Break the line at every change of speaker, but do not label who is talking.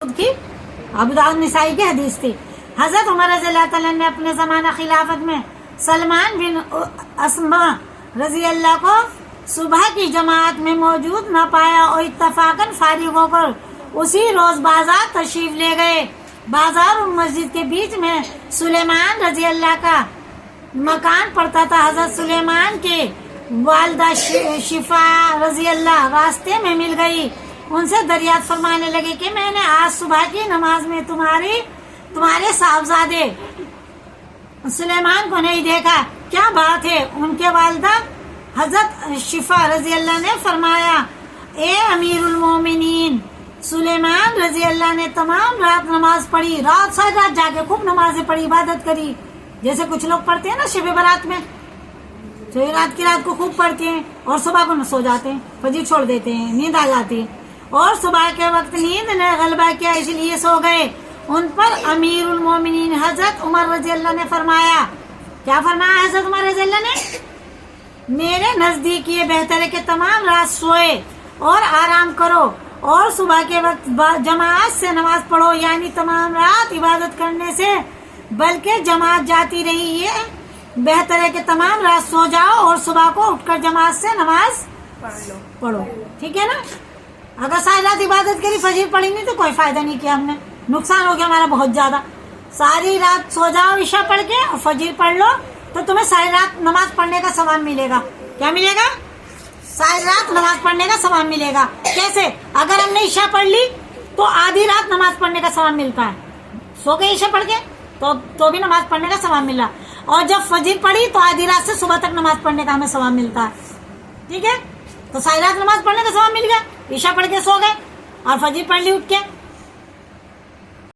کی ابو داؤد نسائی کی حدیث تھی. حضرت عمر رضی اللہ تعالیٰ نے اپنے زمانہ خلافت میں سلمان بن اسما رضی اللہ کو صبح کی جماعت میں موجود نہ پایا اور اتفاقاً فارغ ہو کر اسی روز بازار تشریف لے گئے. بازار اور مسجد کے بیچ میں سلیمان رضی اللہ کا مکان پڑتا تھا. حضرت سلیمان کے والدہ شفا رضی اللہ راستے میں مل گئی. ان سے دریافت فرمانے لگے کہ میں نے آج صبح کی نماز میں تمہارے صاحبزادے سلیمان کو نہیں دیکھا، کیا بات ہے؟ ان کے والدہ حضرت شفا رضی اللہ نے فرمایا، اے امیر المومنین، سلیمان رضی اللہ نے تمام رات نماز پڑھی، ساری رات جاگے خوب نمازیں پڑھی، عبادت کری، جیسے کچھ لوگ پڑھتے ہیں نا شب برات میں، رات کی رات کو خوب پڑھتے ہیں اور صبح کو سو جاتے ہیں، فجر چھوڑ دیتے ہیں، نیند آ جاتی ہے، اور صبح کے وقت نیند نے غلبہ کیا اس لیے سو گئے. ان پر امیر المومنین حضرت عمر رضی اللہ نے فرمایا، کیا فرمایا حضرت عمر رضی اللہ نے؟ میرے نزدیک یہ بہتر ہے کہ تمام رات سوئے اور آرام کرو اور صبح کے وقت جماعت سے نماز پڑھو، یعنی تمام رات عبادت کرنے سے بلکہ جماعت جاتی رہی ہے بہتر ہے کہ تمام رات سو جاؤ اور صبح کو اٹھ کر جماعت سے نماز پڑھو. ٹھیک ہے نا؟ اگر ساری رات عبادت کری فجر پڑھی نہیں تو کوئی فائدہ نہیں کیا ہم نے، نقصان ہو گیا ہمارا بہت زیادہ. ساری رات سو جاؤ عشاء پڑھ کے اور فجر پڑھ لو تو تمہیں ساری رات نماز پڑھنے کا ثواب ملے گا. کیا ملے گا؟ ساری رات نماز پڑھنے کا ثواب ملے گا. کیسے؟ اگر ہم نے عشاء پڑھ لی تو آدھی رات نماز پڑھنے کا ثواب ملتا ہے، سو کے عشاء پڑھ کے تو بھی نماز پڑھنے کا ثواب ملا، اور جب فجر پڑھی تو آدھی رات سے صبح تک نماز پڑھنے کا ہمیں ثواب ملتا ہے. ٹھیک ہے؟ تو ساری رات نماز پڑھنے کا ثواب مل گیا، عشاء پڑھ کے سو گئے اور فجر پڑھ لی اٹھ کے.